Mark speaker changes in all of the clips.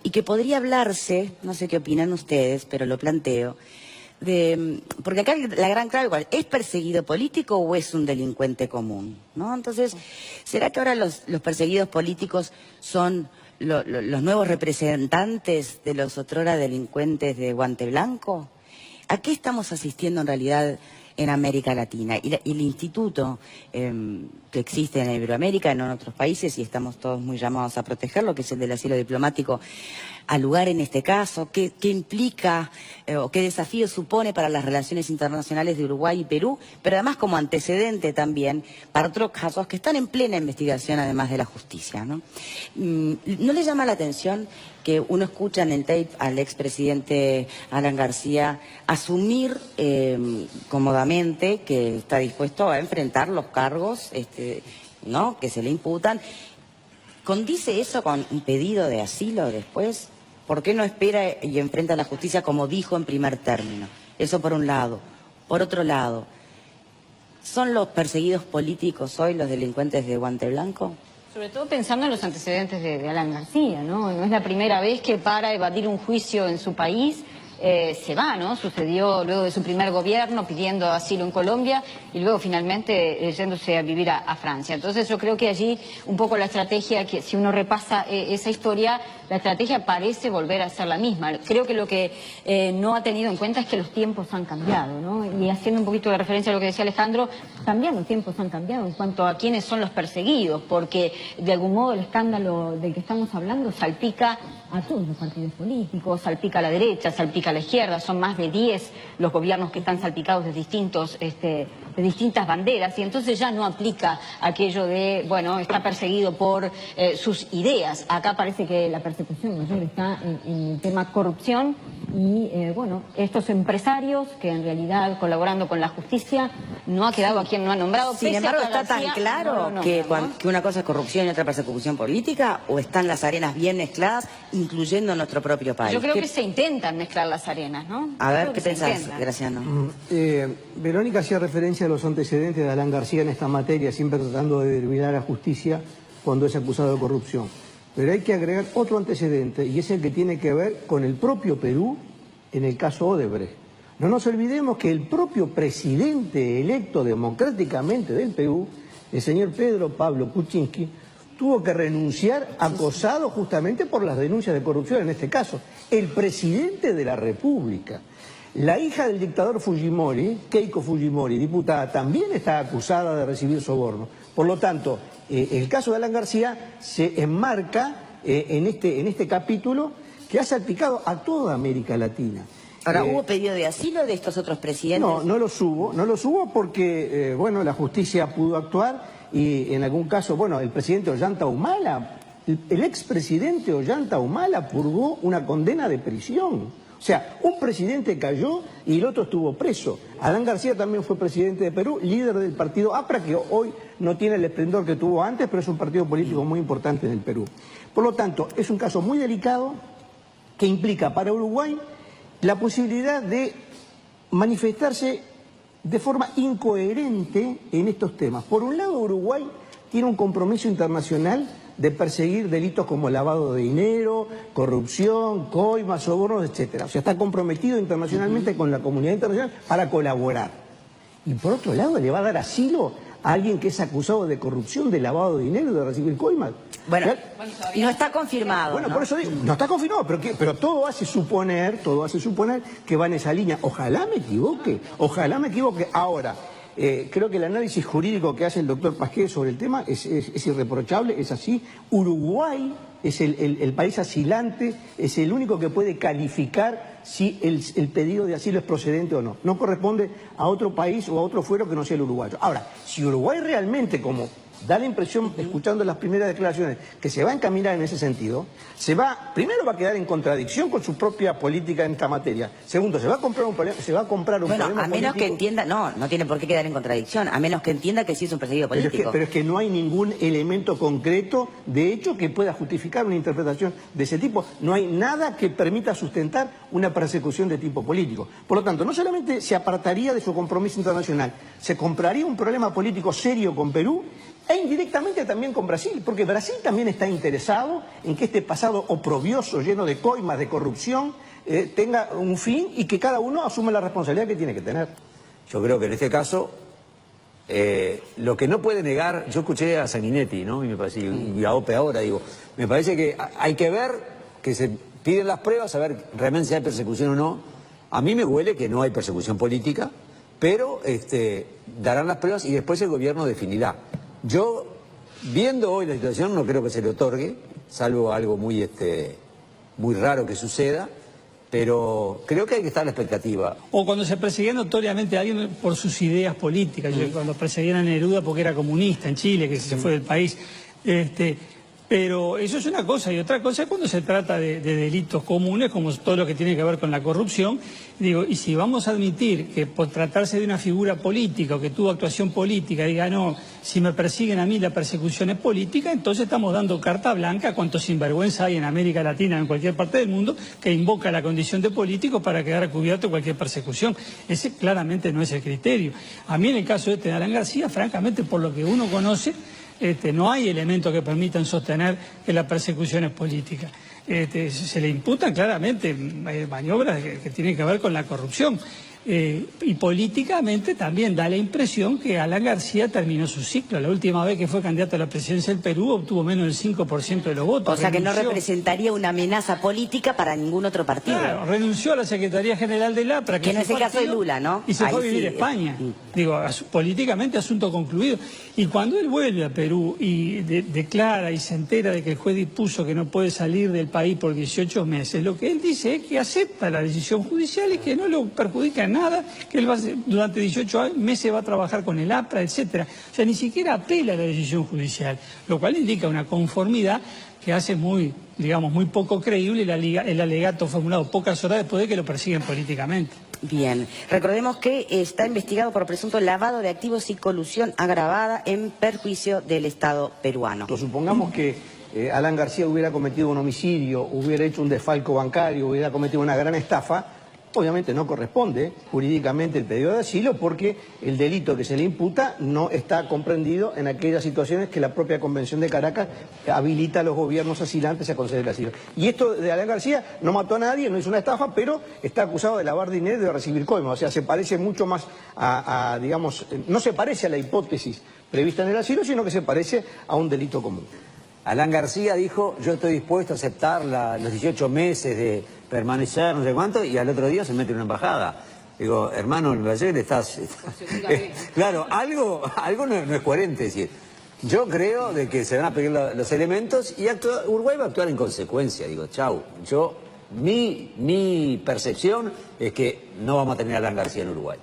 Speaker 1: y que podría hablarse, no sé qué opinan ustedes, pero lo planteo, porque acá la gran clave igual, ¿es perseguido político o es un delincuente común? ¿No? Entonces, ¿será que ahora los perseguidos políticos son los nuevos representantes de los otrora delincuentes de guante blanco? ¿A qué estamos asistiendo en realidad en América Latina? Y el instituto que existe en Iberoamérica, no en otros países, y estamos todos muy llamados a protegerlo, que es el del asilo diplomático, al lugar en este caso, qué implica o qué desafío supone para las relaciones internacionales de Uruguay y Perú, pero además como antecedente también para otros casos que están en plena investigación además de la justicia, ¿no? ¿No le llama la atención que uno escucha en el tape al expresidente Alan García asumir cómodamente que está dispuesto a enfrentar los cargos ¿no? que se le imputan? ¿Condice eso con un pedido de asilo después? ¿Por qué no espera y enfrenta la justicia como dijo en primer término? Eso por un lado. Por otro lado, ¿son los perseguidos políticos hoy los delincuentes de guante blanco?
Speaker 2: Sobre todo pensando en los antecedentes de Alan García, ¿no? No es la primera vez que para evadir un juicio en su país se va, ¿no? Sucedió luego de su primer gobierno pidiendo asilo en Colombia y luego finalmente yéndose a vivir a Francia. Entonces yo creo que allí un poco la estrategia, que si uno repasa esa historia, la estrategia parece volver a ser la misma. Creo que lo que no ha tenido en cuenta es que los tiempos han cambiado, ¿no? Y haciendo un poquito de referencia a lo que decía Alejandro, también los tiempos han cambiado en cuanto a quiénes son los perseguidos, porque de algún modo el escándalo del que estamos hablando salpica a todos los partidos políticos, salpica a la derecha, salpica a la izquierda, son más de 10 los gobiernos que están salpicados de distintas banderas, y entonces ya no aplica aquello de, bueno, está perseguido por sus ideas. Acá parece que la persecución mayor está en el tema corrupción y, bueno, estos empresarios que en realidad colaborando con la justicia, no ha quedado a quien no ha nombrado.
Speaker 1: Sin embargo, ¿está tan claro que una cosa es corrupción y otra persecución política? ¿O están las arenas bien mezcladas, incluyendo nuestro propio país?
Speaker 2: Yo creo que se intentan mezclar las arenas, ¿no?
Speaker 1: A ver, ¿qué pensás, Graciano?
Speaker 3: Verónica hacía referencia a los antecedentes de Alan García en esta materia, siempre tratando de determinar a justicia cuando es acusado de corrupción. Pero hay que agregar otro antecedente, y es el que tiene que ver con el propio Perú en el caso Odebrecht. No nos olvidemos que el propio presidente electo democráticamente del Perú, el señor Pedro Pablo Kuczynski, tuvo que renunciar acosado justamente por las denuncias de corrupción en este caso. El presidente de la República. La hija del dictador Fujimori, Keiko Fujimori, diputada, también está acusada de recibir soborno. Por lo tanto, el caso de Alan García se enmarca en este capítulo que ha salpicado a toda América Latina.
Speaker 1: Ahora, ¿hubo pedido de asilo de estos otros presidentes?
Speaker 3: No los hubo porque, bueno, la justicia pudo actuar y en algún caso, bueno, el presidente Ollanta Humala, el expresidente Ollanta Humala purgó una condena de prisión. O sea, un presidente cayó y el otro estuvo preso. Alan García también fue presidente de Perú, líder del partido APRA, que hoy no tiene el esplendor que tuvo antes, pero es un partido político muy importante en el Perú. Por lo tanto, es un caso muy delicado que implica para Uruguay la posibilidad de manifestarse de forma incoherente en estos temas. Por un lado, Uruguay tiene un compromiso internacional de perseguir delitos como lavado de dinero, corrupción, coimas, sobornos, etcétera. O sea, está comprometido internacionalmente con la comunidad internacional para colaborar. Y por otro lado, le va a dar asilo a alguien que es acusado de corrupción, de lavado de dinero y de recibir coimas.
Speaker 1: Bueno, no está confirmado.
Speaker 3: Bueno,
Speaker 1: ¿no?
Speaker 3: por eso digo, no está confirmado, pero todo hace suponer que va en esa línea. Ojalá me equivoque. Ahora, creo que el análisis jurídico que hace el doctor Pasqué sobre el tema es irreprochable, es así. Uruguay es el país asilante, es el único que puede calificar si el pedido de asilo es procedente o no. No corresponde a otro país o a otro fuero que no sea el uruguayo. Ahora, si Uruguay realmente, como da la impresión, escuchando las primeras declaraciones, que se va a encaminar en ese sentido, primero va a quedar en contradicción con su propia política en esta materia. Segundo, se va a comprar un problema
Speaker 1: a menos
Speaker 3: político.
Speaker 1: que entienda, no tiene por qué quedar en contradicción, a menos que entienda que sí es un perseguido político.
Speaker 3: Pero es que no hay ningún elemento concreto, de hecho, que pueda justificar una interpretación de ese tipo. No hay nada que permita sustentar una persecución de tipo político. Por lo tanto, no solamente se apartaría de su compromiso internacional, se compraría un problema político serio con Perú, e indirectamente también con Brasil, porque Brasil también está interesado en que este pasado oprobioso, lleno de coimas, de corrupción, tenga un fin y que cada uno asume la responsabilidad que tiene que tener.
Speaker 4: Yo creo que en este caso, lo que no puede negar, yo escuché a Sanguinetti, ¿no? Y me parece, y a Ope ahora, digo, me parece que hay que ver, que se piden las pruebas, a ver realmente si hay persecución o no. A mí me huele que no hay persecución política, pero darán las pruebas y después el gobierno definirá. Yo, viendo hoy la situación, no creo que se le otorgue, salvo algo muy raro que suceda, pero creo que hay que estar a la expectativa.
Speaker 5: O cuando se perseguía notoriamente a alguien por sus ideas políticas, cuando perseguían a Neruda porque era comunista en Chile, que se fue del país. Pero eso es una cosa, y otra cosa es cuando se trata de delitos comunes, como todo lo que tiene que ver con la corrupción. Digo, y si vamos a admitir que por tratarse de una figura política o que tuvo actuación política, diga, no, si me persiguen a mí la persecución es política, entonces estamos dando carta blanca a cuanto sinvergüenza hay en América Latina, en cualquier parte del mundo, que invoca la condición de político para quedar cubierto de cualquier persecución. Ese claramente no es el criterio. A mí en el caso de Alan García, francamente, por lo que uno conoce, no hay elementos que permitan sostener que la persecución es política. Se le imputan claramente maniobras que tienen que ver con la corrupción. Y políticamente también da la impresión que Alan García terminó su ciclo. La última vez que fue candidato a la presidencia del Perú obtuvo menos del 5% de los votos.
Speaker 1: O sea que no representaría una amenaza política para ningún otro partido.
Speaker 5: Claro, renunció a la Secretaría General del APRA.
Speaker 1: Que no es el caso de Lula, ¿no?
Speaker 5: Y se
Speaker 1: Ahí
Speaker 5: fue a vivir a
Speaker 1: sí.
Speaker 5: España. Digo, políticamente asunto concluido. Y cuando él vuelve a Perú y declara y se entera de que el juez dispuso que no puede salir del país por 18 meses, lo que él dice es que acepta la decisión judicial y que no lo perjudica en nada, que él durante 18 meses va a trabajar con el APRA, etcétera. O sea, ni siquiera apela a la decisión judicial, lo cual indica una conformidad que hace muy poco creíble el alegato formulado pocas horas después de que lo persiguen políticamente.
Speaker 1: Bien, recordemos que está investigado por presunto lavado de activos y colusión agravada en perjuicio del Estado peruano.
Speaker 3: Supongamos que Alan García hubiera cometido un homicidio, hubiera hecho un desfalco bancario, hubiera cometido una gran estafa. Obviamente no corresponde jurídicamente el pedido de asilo porque el delito que se le imputa no está comprendido en aquellas situaciones que la propia Convención de Caracas habilita a los gobiernos asilantes a conceder el asilo. Y esto de Alan García no mató a nadie, no hizo una estafa, pero está acusado de lavar dinero y de recibir coimas. O sea, se parece mucho más digamos, no se parece a la hipótesis prevista en el asilo, sino que se parece a un delito común.
Speaker 4: Alan García dijo, yo estoy dispuesto a aceptar los 18 meses de permanecer, no sé cuánto, y al otro día se mete en una embajada. Digo, hermano, en Brasil estás... claro, algo no es coherente, es decir, yo creo de que se van a pedir los elementos y Uruguay va a actuar en consecuencia. Digo, chau, mi percepción es que no vamos a tener a Alan García en Uruguay.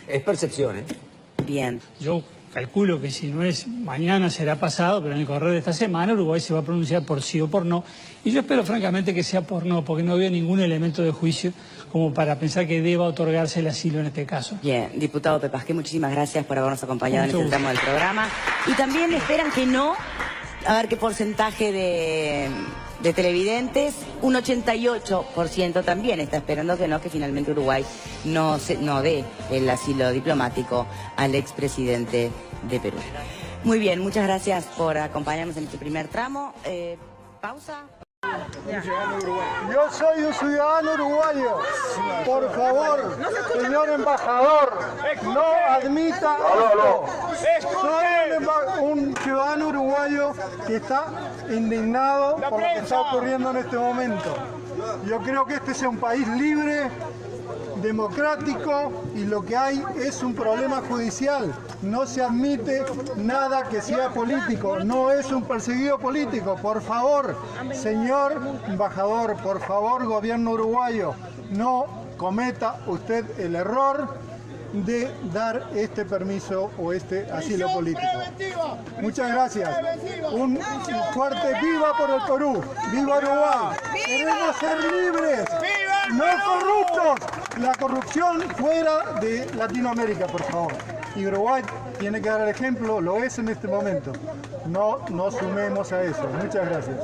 Speaker 4: Es percepción, ¿eh?
Speaker 1: Bien.
Speaker 5: Yo calculo que si no es mañana será pasado, pero en el correr de esta semana Uruguay se va a pronunciar por sí o por no. Y yo espero francamente que sea por no, porque no veo ningún elemento de juicio como para pensar que deba otorgarse el asilo en este caso.
Speaker 1: Bien, diputado Pepasqué, muchísimas gracias por habernos acompañado en este tramo del programa. Y también esperan que no, a ver qué porcentaje de televidentes, un 88% también está esperando que no, que finalmente Uruguay no dé el asilo diplomático al expresidente de Perú. Muy bien, muchas gracias por acompañarnos en este primer tramo. Pausa.
Speaker 6: Yo soy un ciudadano uruguayo. Por favor, señor embajador, no admita esto. Soy un ciudadano uruguayo que está indignado por lo que está ocurriendo en este momento. Yo creo que este es un país libre, democrático, y lo que hay es un problema judicial. No se admite nada que sea político, no es un perseguido político. Por favor, señor embajador, por favor, gobierno uruguayo, no cometa usted el error de dar este permiso o este asilo político. Muchas gracias. Un fuerte viva por el Perú, viva Uruguay. Queremos ser libres, no corruptos. La corrupción fuera de Latinoamérica, por favor. Y Uruguay tiene que dar el ejemplo, lo es en este momento. No nos sumemos a eso. Muchas gracias.